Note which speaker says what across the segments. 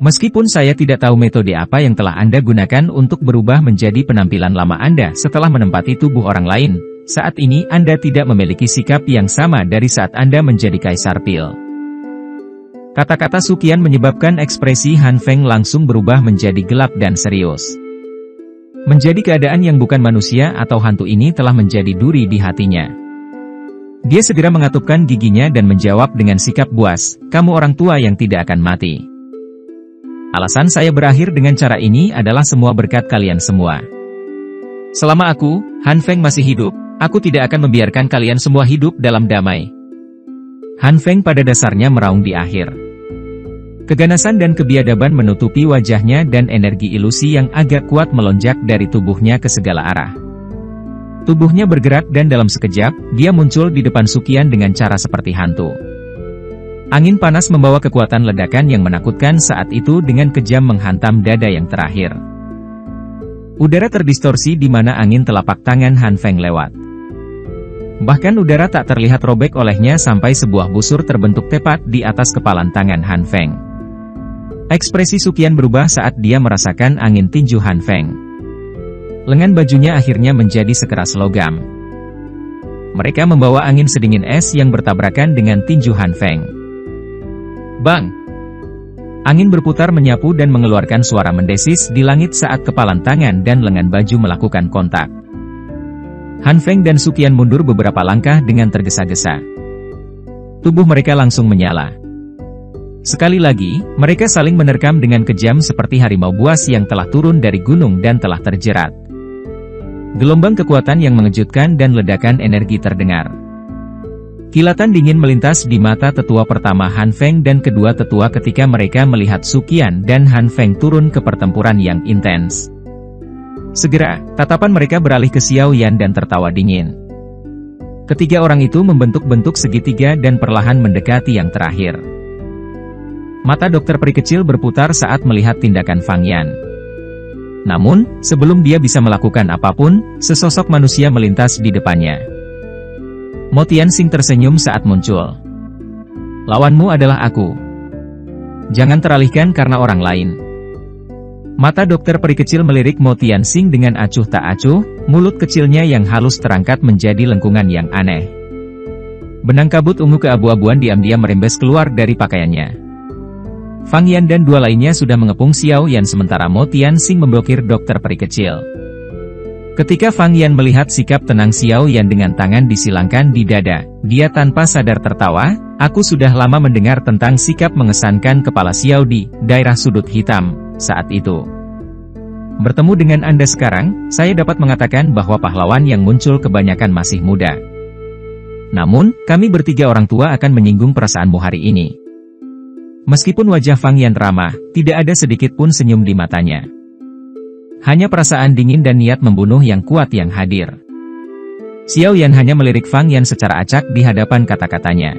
Speaker 1: Meskipun saya tidak tahu metode apa yang telah Anda gunakan untuk berubah menjadi penampilan lama Anda setelah menempati tubuh orang lain, saat ini Anda tidak memiliki sikap yang sama dari saat Anda menjadi Kaisar Pil. Kata-kata Suqian menyebabkan ekspresi Han Feng langsung berubah menjadi gelap dan serius. Menjadi keadaan yang bukan manusia atau hantu ini telah menjadi duri di hatinya. Dia segera mengatupkan giginya dan menjawab dengan sikap buas, "Kamu orang tua yang tidak akan mati. Alasan saya berakhir dengan cara ini adalah semua berkat kalian semua. Selama aku, Han Feng masih hidup, aku tidak akan membiarkan kalian semua hidup dalam damai." Han Feng pada dasarnya meraung di akhir. Keganasan dan kebiadaban menutupi wajahnya dan energi ilusi yang agak kuat melonjak dari tubuhnya ke segala arah. Tubuhnya bergerak dan dalam sekejap, dia muncul di depan Suqian dengan cara seperti hantu. Angin panas membawa kekuatan ledakan yang menakutkan saat itu dengan kejam menghantam dada yang terakhir. Udara terdistorsi di mana angin telapak tangan Han Feng lewat. Bahkan udara tak terlihat robek olehnya sampai sebuah busur terbentuk tepat di atas kepalan tangan Han Feng. Ekspresi Suqian berubah saat dia merasakan angin tinju Han Feng. Lengan bajunya akhirnya menjadi sekeras logam. Mereka membawa angin sedingin es yang bertabrakan dengan tinju Han Feng. Bang! Angin berputar menyapu dan mengeluarkan suara mendesis di langit saat kepalan tangan dan lengan baju melakukan kontak. Han Feng dan Suqian mundur beberapa langkah dengan tergesa-gesa. Tubuh mereka langsung menyala. Sekali lagi, mereka saling menerkam dengan kejam seperti harimau buas yang telah turun dari gunung dan telah terjerat. Gelombang kekuatan yang mengejutkan dan ledakan energi terdengar. Kilatan dingin melintas di mata tetua pertama Han Feng dan kedua tetua ketika mereka melihat Suqian dan Han Feng turun ke pertempuran yang intens. Segera, tatapan mereka beralih ke Xiao Yan dan tertawa dingin. Ketiga orang itu membentuk bentuk segitiga dan perlahan mendekati yang terakhir. Mata dokter peri kecil berputar saat melihat tindakan Fang Yan. Namun, sebelum dia bisa melakukan apapun, sesosok manusia melintas di depannya. Mo Tianxing tersenyum saat muncul. "Lawanmu adalah aku. Jangan teralihkan karena orang lain." Mata dokter peri kecil melirik Mo Tianxing dengan acuh tak acuh, mulut kecilnya yang halus terangkat menjadi lengkungan yang aneh. Benang kabut ungu keabu-abuan diam-diam merembes keluar dari pakaiannya. Fang Yan dan dua lainnya sudah mengepung Xiao Yan sementara Mo Tianxing memblokir dokter peri kecil. Ketika Fang Yan melihat sikap tenang Xiao Yan dengan tangan disilangkan di dada, dia tanpa sadar tertawa, "Aku sudah lama mendengar tentang sikap mengesankan kepala Xiao di daerah sudut hitam saat itu. Bertemu dengan Anda sekarang, saya dapat mengatakan bahwa pahlawan yang muncul kebanyakan masih muda. Namun, kami bertiga orang tua akan menyinggung perasaanmu hari ini." Meskipun wajah Fang Yan ramah, tidak ada sedikit pun senyum di matanya. Hanya perasaan dingin dan niat membunuh yang kuat yang hadir. Xiao Yan hanya melirik Fang Yan secara acak di hadapan kata-katanya.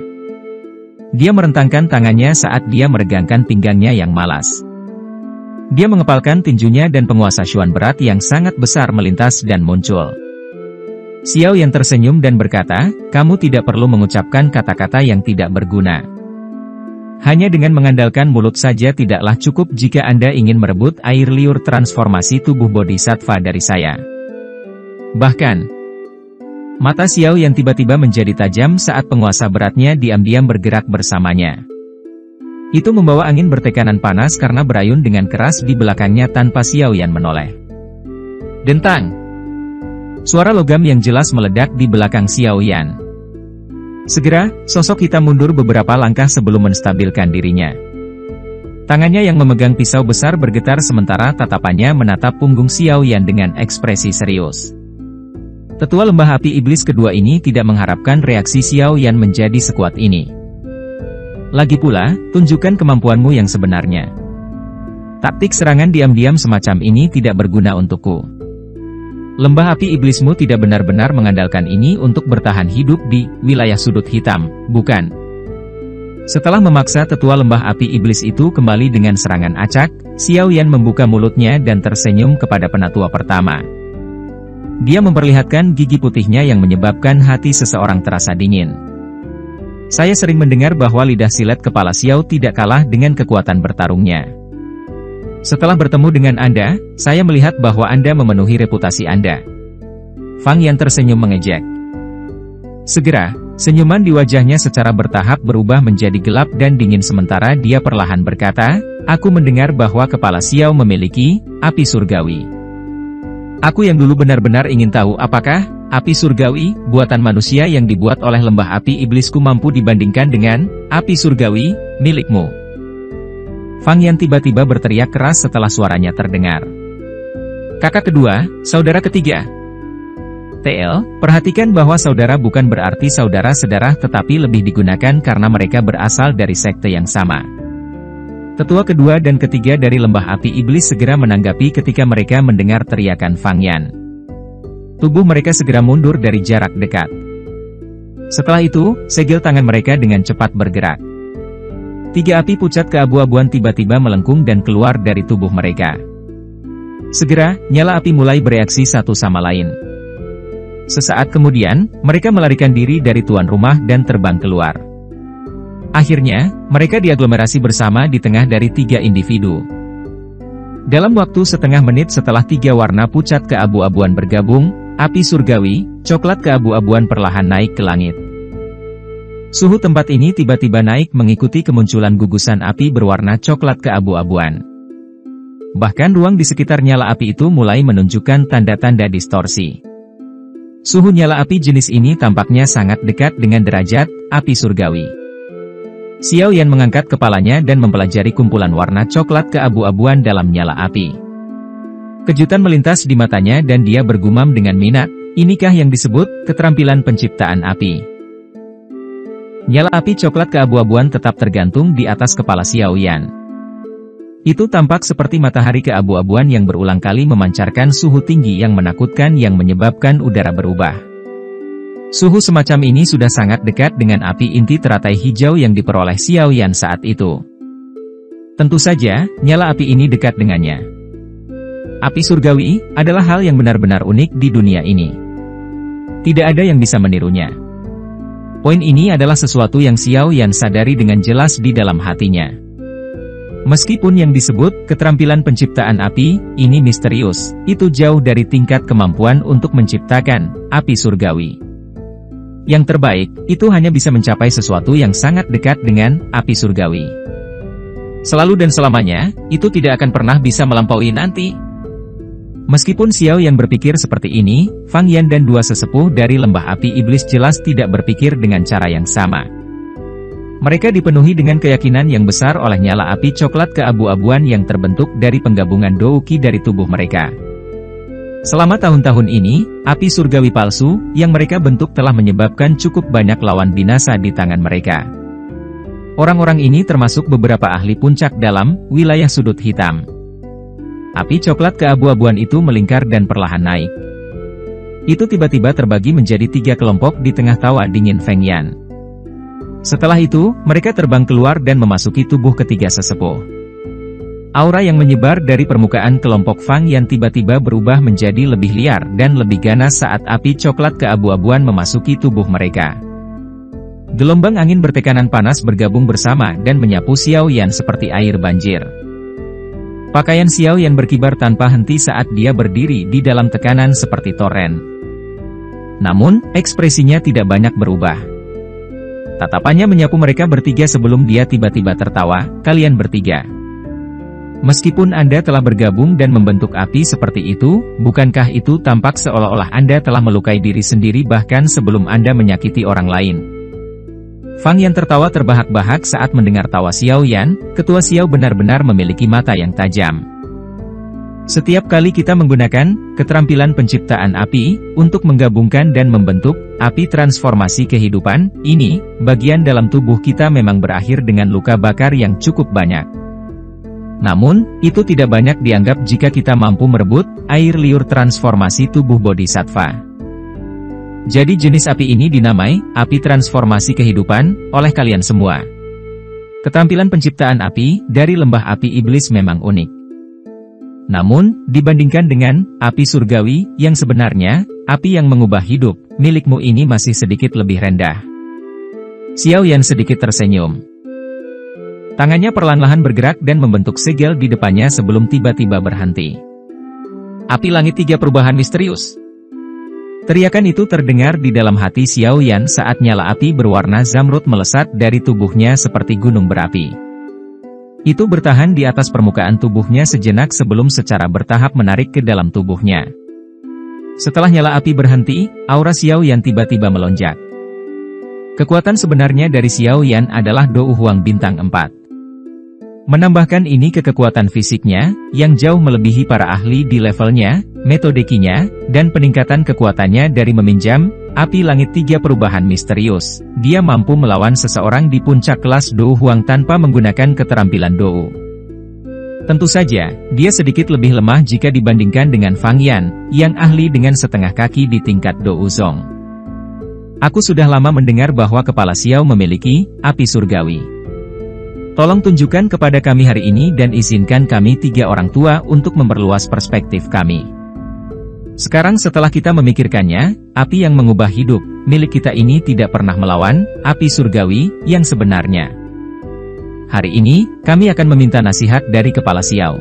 Speaker 1: Dia merentangkan tangannya saat dia meregangkan pinggangnya yang malas. Dia mengepalkan tinjunya dan penguasa Xuan berat yang sangat besar melintas dan muncul. Xiao Yan tersenyum dan berkata, "Kamu tidak perlu mengucapkan kata-kata yang tidak berguna. Hanya dengan mengandalkan mulut saja tidaklah cukup jika Anda ingin merebut air liur transformasi tubuh bodhisattva dari saya." Bahkan, mata Xiao yang tiba-tiba menjadi tajam saat penguasa beratnya diam-diam bergerak bersamanya. Itu membawa angin bertekanan panas karena berayun dengan keras di belakangnya tanpa Xiao Yan menoleh. Dentang! Suara logam yang jelas meledak di belakang Xiao Yan. Segera, sosok hitam mundur beberapa langkah sebelum menstabilkan dirinya. Tangannya yang memegang pisau besar bergetar sementara tatapannya menatap punggung Xiao Yan dengan ekspresi serius. Tetua lembah api iblis kedua ini tidak mengharapkan reaksi Xiao Yan menjadi sekuat ini. Lagi pula, tunjukkan kemampuanmu yang sebenarnya. Taktik serangan diam-diam semacam ini tidak berguna untukku. Lembah api iblismu tidak benar-benar mengandalkan ini untuk bertahan hidup di wilayah sudut hitam, bukan? Setelah memaksa tetua lembah api iblis itu kembali dengan serangan acak, Xiao Yan membuka mulutnya dan tersenyum kepada penatua pertama. Dia memperlihatkan gigi putihnya yang menyebabkan hati seseorang terasa dingin. "Saya sering mendengar bahwa lidah silet kepala Xiao tidak kalah dengan kekuatan bertarungnya. Setelah bertemu dengan Anda, saya melihat bahwa Anda memenuhi reputasi Anda. Fang Yan tersenyum mengejek. Segera, senyuman di wajahnya secara bertahap berubah menjadi gelap dan dingin sementara dia perlahan berkata, aku mendengar bahwa kepala Xiao memiliki api surgawi. Aku yang dulu benar-benar ingin tahu apakah api surgawi, buatan manusia yang dibuat oleh lembah api iblisku mampu dibandingkan dengan api surgawi milikmu. Fang Yan tiba-tiba berteriak keras setelah suaranya terdengar. Kakak kedua, saudara ketiga. TL, perhatikan bahwa saudara bukan berarti saudara sedarah tetapi lebih digunakan karena mereka berasal dari sekte yang sama. Tetua kedua dan ketiga dari lembah api iblis segera menanggapi ketika mereka mendengar teriakan Fang Yan. Tubuh mereka segera mundur dari jarak dekat. Setelah itu, segel tangan mereka dengan cepat bergerak. 3 api pucat keabu-abuan tiba-tiba melengkung dan keluar dari tubuh mereka. Segera, nyala api mulai bereaksi satu sama lain. Sesaat kemudian, mereka melarikan diri dari tuan rumah dan terbang keluar. Akhirnya, mereka diaglomerasi bersama di tengah dari 3 individu. Dalam waktu setengah menit setelah 3 warna pucat keabu-abuan bergabung, api surgawi, coklat keabu-abuan perlahan naik ke langit. Suhu tempat ini tiba-tiba naik mengikuti kemunculan gugusan api berwarna coklat keabu-abuan. Bahkan ruang di sekitar nyala api itu mulai menunjukkan tanda-tanda distorsi. Suhu nyala api jenis ini tampaknya sangat dekat dengan derajat api surgawi. Xiao Yan mengangkat kepalanya dan mempelajari kumpulan warna coklat keabu-abuan dalam nyala api. Kejutan melintas di matanya dan dia bergumam dengan minat, inikah yang disebut keterampilan penciptaan api? Nyala api coklat keabu-abuan tetap tergantung di atas kepala Xiao Yan. Itu tampak seperti matahari keabu-abuan yang berulang kali memancarkan suhu tinggi yang menakutkan yang menyebabkan udara berubah. Suhu semacam ini sudah sangat dekat dengan api inti teratai hijau yang diperoleh Xiao Yan saat itu. Tentu saja, nyala api ini dekat dengannya. Api surgawi adalah hal yang benar-benar unik di dunia ini. Tidak ada yang bisa menirunya. Poin ini adalah sesuatu yang Xiao Yan sadari dengan jelas di dalam hatinya. Meskipun yang disebut keterampilan penciptaan api ini misterius, itu jauh dari tingkat kemampuan untuk menciptakan api surgawi. Yang terbaik, itu hanya bisa mencapai sesuatu yang sangat dekat dengan api surgawi. Selalu dan selamanya, itu tidak akan pernah bisa melampaui nanti. Meskipun Xiao Yan berpikir seperti ini, Fang Yan dan 2 sesepuh dari lembah api iblis jelas tidak berpikir dengan cara yang sama. Mereka dipenuhi dengan keyakinan yang besar oleh nyala api coklat keabu-abuan yang terbentuk dari penggabungan Douqi dari tubuh mereka. Selama tahun-tahun ini, api surgawi palsu yang mereka bentuk telah menyebabkan cukup banyak lawan binasa di tangan mereka. Orang-orang ini termasuk beberapa ahli puncak dalam wilayah sudut hitam. Api coklat keabu-abuan itu melingkar dan perlahan naik. Itu tiba-tiba terbagi menjadi 3 kelompok di tengah tawa dingin Feng Yan. Setelah itu, mereka terbang keluar dan memasuki tubuh ketiga sesepuh. Aura yang menyebar dari permukaan kelompok Fang Yan tiba-tiba berubah menjadi lebih liar dan lebih ganas saat api coklat keabu-abuan memasuki tubuh mereka. Gelombang angin bertekanan panas bergabung bersama dan menyapu Xiao Yan seperti air banjir. Pakaian Xiao Yan berkibar tanpa henti saat dia berdiri di dalam tekanan seperti toren. Namun, ekspresinya tidak banyak berubah. Tatapannya menyapu mereka bertiga sebelum dia tiba-tiba tertawa, kalian bertiga. Meskipun Anda telah bergabung dan membentuk api seperti itu, bukankah itu tampak seolah-olah Anda telah melukai diri sendiri bahkan sebelum Anda menyakiti orang lain? Fang Yan tertawa terbahak-bahak saat mendengar tawa Xiao Yan. Ketua Xiao benar-benar memiliki mata yang tajam. Setiap kali kita menggunakan keterampilan penciptaan api untuk menggabungkan dan membentuk api transformasi kehidupan, ini, bagian dalam tubuh kita memang berakhir dengan luka bakar yang cukup banyak. Namun, itu tidak banyak dianggap jika kita mampu merebut air liur transformasi tubuh bodhisattva. Jadi jenis api ini dinamai api transformasi kehidupan oleh kalian semua. Keterampilan penciptaan api dari lembah api iblis memang unik. Namun, dibandingkan dengan api surgawi yang sebenarnya, api yang mengubah hidup, milikmu ini masih sedikit lebih rendah. Xiao Yan sedikit tersenyum. Tangannya perlahan-lahan bergerak dan membentuk segel di depannya sebelum tiba-tiba berhenti. Api langit 3 perubahan misterius. Teriakan itu terdengar di dalam hati Xiao Yan saat nyala api berwarna zamrud melesat dari tubuhnya seperti gunung berapi. Itu bertahan di atas permukaan tubuhnya sejenak sebelum secara bertahap menarik ke dalam tubuhnya. Setelah nyala api berhenti, aura Xiao Yan tiba-tiba melonjak. Kekuatan sebenarnya dari Xiao Yan adalah Dou Huang bintang 4. Menambahkan ini ke kekuatan fisiknya, yang jauh melebihi para ahli di levelnya, metode kinya, dan peningkatan kekuatannya dari meminjam api langit 3 perubahan misterius. Dia mampu melawan seseorang di puncak kelas Dou Huang tanpa menggunakan keterampilan Dou. Tentu saja, dia sedikit lebih lemah jika dibandingkan dengan Fang Yan, yang ahli dengan setengah kaki di tingkat Dou Zong. Aku sudah lama mendengar bahwa kepala Xiao memiliki api surgawi. Tolong tunjukkan kepada kami hari ini dan izinkan kami 3 orang tua untuk memperluas perspektif kami. Sekarang setelah kita memikirkannya, api yang mengubah hidup milik kita ini tidak pernah melawan api surgawi yang sebenarnya. Hari ini, kami akan meminta nasihat dari kepala Xiao.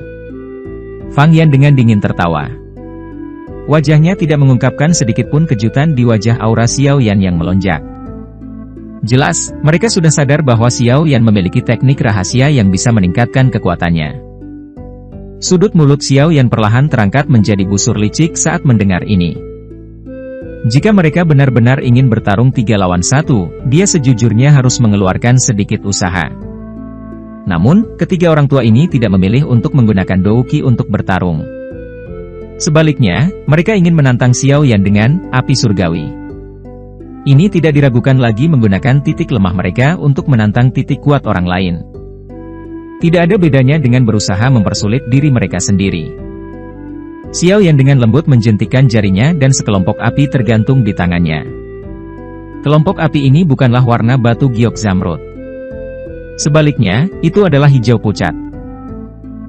Speaker 1: Fang Yan dengan dingin tertawa. Wajahnya tidak mengungkapkan sedikitpun kejutan di wajah aura Xiao Yan yang melonjak. Jelas, mereka sudah sadar bahwa Xiao Yan memiliki teknik rahasia yang bisa meningkatkan kekuatannya. Sudut mulut Xiao Yan perlahan terangkat menjadi busur licik saat mendengar ini. Jika mereka benar-benar ingin bertarung 3 lawan 1, dia sejujurnya harus mengeluarkan sedikit usaha. Namun, ketiga orang tua ini tidak memilih untuk menggunakan Dou Qi untuk bertarung. Sebaliknya, mereka ingin menantang Xiao Yan dengan api surgawi. Ini tidak diragukan lagi menggunakan titik lemah mereka untuk menantang titik kuat orang lain. Tidak ada bedanya dengan berusaha mempersulit diri mereka sendiri. Xiao Yan dengan lembut menjentikkan jarinya dan sekelompok api tergantung di tangannya. Kelompok api ini bukanlah warna batu giok zamrud. Sebaliknya, itu adalah hijau pucat.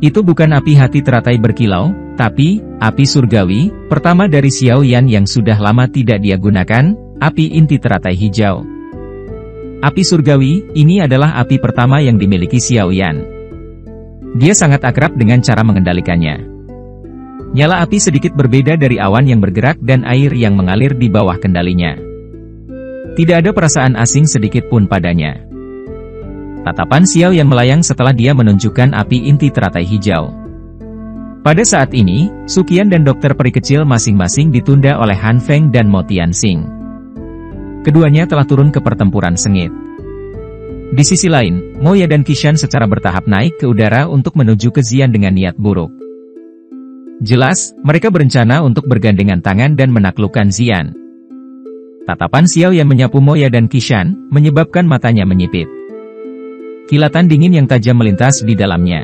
Speaker 1: Itu bukan api hati teratai berkilau, tapi api surgawi, pertama dari Xiao Yan yang sudah lama tidak dia gunakan. Api inti teratai hijau. Api surgawi, ini adalah api pertama yang dimiliki Xiao Yan. Dia sangat akrab dengan cara mengendalikannya. Nyala api sedikit berbeda dari awan yang bergerak dan air yang mengalir di bawah kendalinya. Tidak ada perasaan asing sedikit pun padanya. Tatapan Xiao Yan melayang setelah dia menunjukkan api inti teratai hijau. Pada saat ini, Suqian dan dokter peri kecil masing-masing ditunda oleh Han Feng dan Mo Tianxing. Keduanya telah turun ke pertempuran sengit. Di sisi lain, Moya dan Qishan secara bertahap naik ke udara untuk menuju ke Xian dengan niat buruk. Jelas, mereka berencana untuk bergandengan tangan dan menaklukkan Xian. Tatapan Xiao yang menyapu Moya dan Qishan, menyebabkan matanya menyipit. Kilatan dingin yang tajam melintas di dalamnya.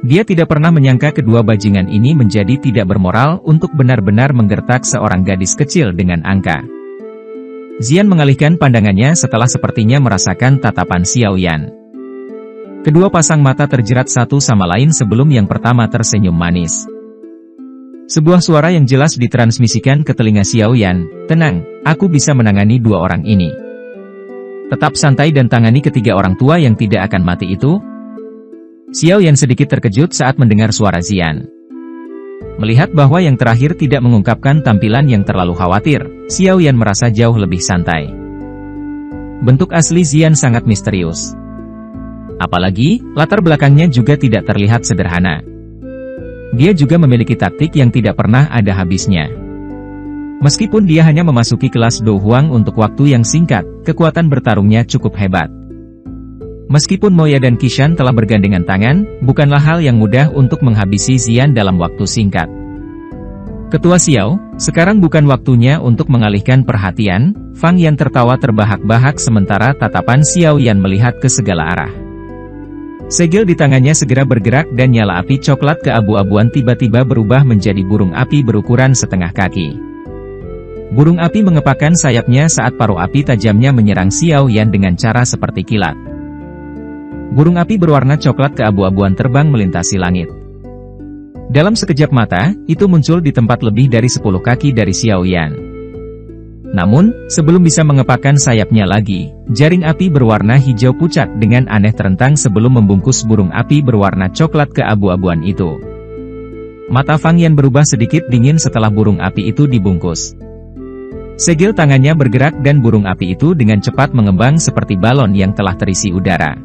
Speaker 1: Dia tidak pernah menyangka kedua bajingan ini menjadi tidak bermoral untuk benar-benar menggertak seorang gadis kecil dengan angka. Xian mengalihkan pandangannya setelah sepertinya merasakan tatapan Xiao Yan. Kedua pasang mata terjerat satu sama lain sebelum yang pertama tersenyum manis. Sebuah suara yang jelas ditransmisikan ke telinga Xiao Yan, "Tenang, aku bisa menangani 2 orang ini. Tetap santai dan tangani ketiga orang tua yang tidak akan mati itu." Xiao Yan sedikit terkejut saat mendengar suara Xian. Melihat bahwa yang terakhir tidak mengungkapkan tampilan yang terlalu khawatir, Xiao Yan merasa jauh lebih santai. Bentuk asli Xian sangat misterius. Apalagi, latar belakangnya juga tidak terlihat sederhana. Dia juga memiliki taktik yang tidak pernah ada habisnya. Meskipun dia hanya memasuki kelas Dou Huang untuk waktu yang singkat, kekuatan bertarungnya cukup hebat. Meskipun Moya dan Qishan telah bergandengan tangan, bukanlah hal yang mudah untuk menghabisi Xian dalam waktu singkat. Ketua Xiao, sekarang bukan waktunya untuk mengalihkan perhatian. Fang Yan tertawa terbahak-bahak sementara tatapan Xiao Yan melihat ke segala arah. Segel di tangannya segera bergerak dan nyala api coklat keabu-abuan tiba-tiba berubah menjadi burung api berukuran setengah kaki. Burung api mengepakkan sayapnya saat paruh api tajamnya menyerang Xiao Yan dengan cara seperti kilat. Burung api berwarna coklat keabu-abuan terbang melintasi langit. Dalam sekejap mata, itu muncul di tempat lebih dari 10 kaki dari Xiao Yan. Namun, sebelum bisa mengepakkan sayapnya lagi, jaring api berwarna hijau pucat dengan aneh terentang sebelum membungkus burung api berwarna coklat keabu-abuan itu. Mata Fang Yan berubah sedikit dingin setelah burung api itu dibungkus. Segel tangannya bergerak dan burung api itu dengan cepat mengembang seperti balon yang telah terisi udara.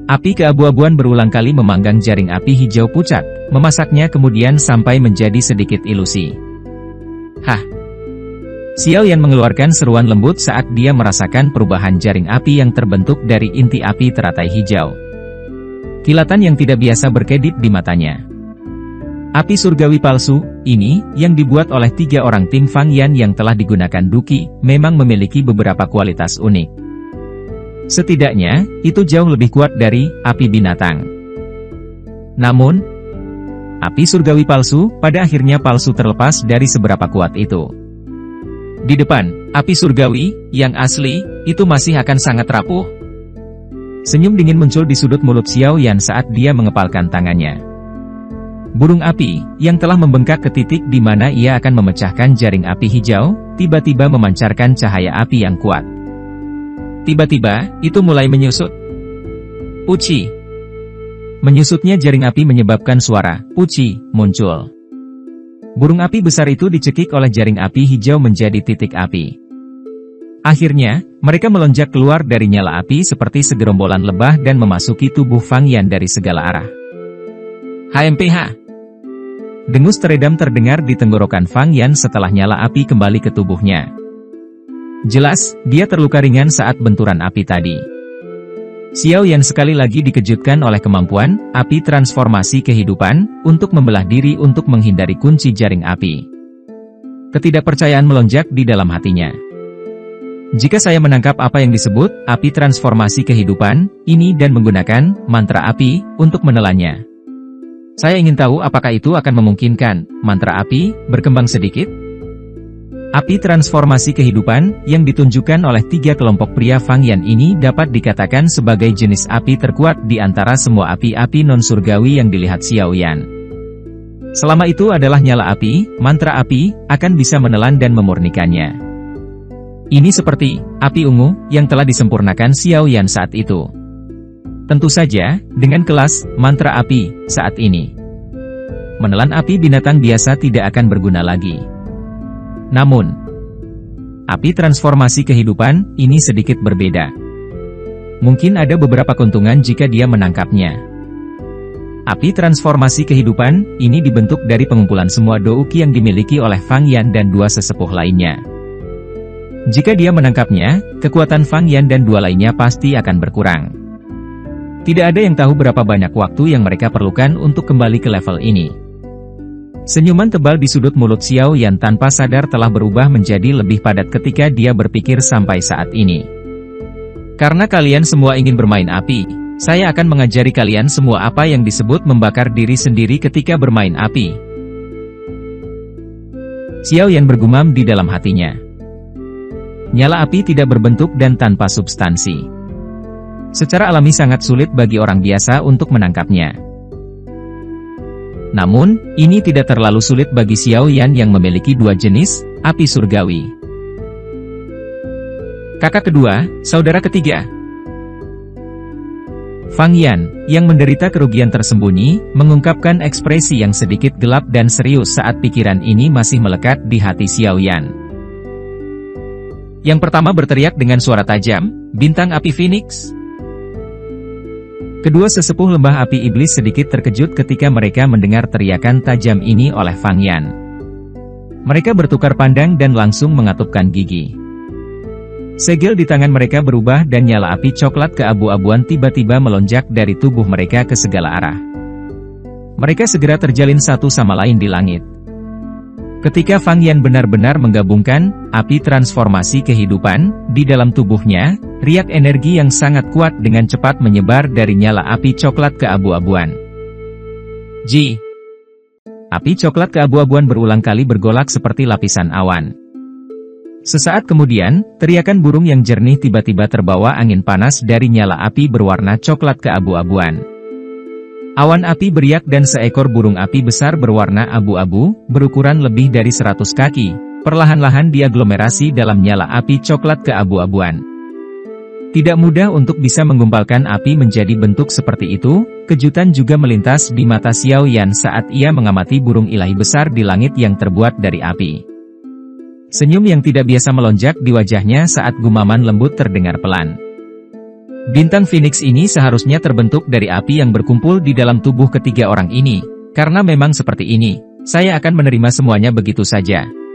Speaker 1: Api keabu-abuan berulang kali memanggang jaring api hijau pucat, memasaknya kemudian sampai menjadi sedikit ilusi. Hah! Xiao Yan mengeluarkan seruan lembut saat dia merasakan perubahan jaring api yang terbentuk dari inti api teratai hijau. Kilatan yang tidak biasa berkedip di matanya. Api surgawi palsu, ini, yang dibuat oleh 3 orang tim Fang Yan yang telah digunakan Duqi, memang memiliki beberapa kualitas unik. Setidaknya, itu jauh lebih kuat dari api binatang. Namun, api surgawi palsu, pada akhirnya palsu terlepas dari seberapa kuat itu. Di depan, api surgawi, yang asli, itu masih akan sangat rapuh. Senyum dingin muncul di sudut mulut Xiao Yan saat dia mengepalkan tangannya. Burung api, yang telah membengkak ke titik di mana ia akan memecahkan jaring api hijau, tiba-tiba memancarkan cahaya api yang kuat. Tiba-tiba, itu mulai menyusut. Puci. Menyusutnya jaring api menyebabkan suara, puci, muncul. Burung api besar itu dicekik oleh jaring api hijau menjadi titik api. Akhirnya, mereka melonjak keluar dari nyala api seperti segerombolan lebah dan memasuki tubuh Fang Yan dari segala arah. HMPH. Dengus teredam terdengar di tenggorokan Fang Yan setelah nyala api kembali ke tubuhnya. Jelas, dia terluka ringan saat benturan api tadi. Xiao Yan sekali lagi dikejutkan oleh kemampuan api transformasi kehidupan untuk membelah diri untuk menghindari kunci jaring api. Ketidakpercayaan melonjak di dalam hatinya. Jika saya menangkap apa yang disebut api transformasi kehidupan ini dan menggunakan mantra api untuk menelannya, saya ingin tahu apakah itu akan memungkinkan mantra api berkembang sedikit. Api transformasi kehidupan, yang ditunjukkan oleh 3 kelompok pria Fang Yan ini dapat dikatakan sebagai jenis api terkuat di antara semua api-api non-surgawi yang dilihat Xiao Yan. Selama itu adalah nyala api, mantra api, akan bisa menelan dan memurnikannya. Ini seperti api ungu, yang telah disempurnakan Xiao Yan saat itu. Tentu saja, dengan kelas mantra api, saat ini. Menelan api binatang biasa tidak akan berguna lagi. Namun, api transformasi kehidupan, ini sedikit berbeda. Mungkin ada beberapa keuntungan jika dia menangkapnya. Api transformasi kehidupan, ini dibentuk dari pengumpulan semua douqi yang dimiliki oleh Fang Yan dan 2 sesepuh lainnya. Jika dia menangkapnya, kekuatan Fang Yan dan 2 lainnya pasti akan berkurang. Tidak ada yang tahu berapa banyak waktu yang mereka perlukan untuk kembali ke level ini. Senyuman tebal di sudut mulut Xiao Yan tanpa sadar telah berubah menjadi lebih padat ketika dia berpikir sampai saat ini. Karena kalian semua ingin bermain api, saya akan mengajari kalian semua apa yang disebut membakar diri sendiri ketika bermain api. Xiao Yan bergumam di dalam hatinya. Nyala api tidak berbentuk dan tanpa substansi. Secara alami sangat sulit bagi orang biasa untuk menangkapnya. Namun, ini tidak terlalu sulit bagi Xiao Yan yang memiliki 2 jenis api surgawi. Kakak kedua, saudara ketiga. Fang Yan, yang menderita kerugian tersembunyi, mengungkapkan ekspresi yang sedikit gelap dan serius saat pikiran ini masih melekat di hati Xiao Yan. Yang pertama berteriak dengan suara tajam, bintang api Phoenix. Kedua sesepuh lembah api iblis sedikit terkejut ketika mereka mendengar teriakan tajam ini oleh Fang Yan. Mereka bertukar pandang dan langsung mengatupkan gigi. Segel di tangan mereka berubah dan nyala api coklat keabu-abuan tiba-tiba melonjak dari tubuh mereka ke segala arah. Mereka segera terjalin satu sama lain di langit. Ketika Fang Yan benar-benar menggabungkan api transformasi kehidupan di dalam tubuhnya, riak energi yang sangat kuat dengan cepat menyebar dari nyala api coklat keabu-abuan. Ji. Api coklat keabu-abuan berulang kali bergolak seperti lapisan awan. Sesaat kemudian, teriakan burung yang jernih tiba-tiba terbawa angin panas dari nyala api berwarna coklat keabu-abuan. Awan api beriak dan seekor burung api besar berwarna abu-abu, berukuran lebih dari 100 kaki, Perlahan-lahan diaglomerasi dalam nyala api coklat keabu-abuan. Tidak mudah untuk bisa menggumpalkan api menjadi bentuk seperti itu. Kejutan juga melintas di mata Xiao Yan saat ia mengamati burung ilahi besar di langit yang terbuat dari api. Senyum yang tidak biasa melonjak di wajahnya saat gumaman lembut terdengar pelan. Bintang Phoenix ini seharusnya terbentuk dari api yang berkumpul di dalam tubuh ketiga orang ini. Karena memang seperti ini, saya akan menerima semuanya begitu saja.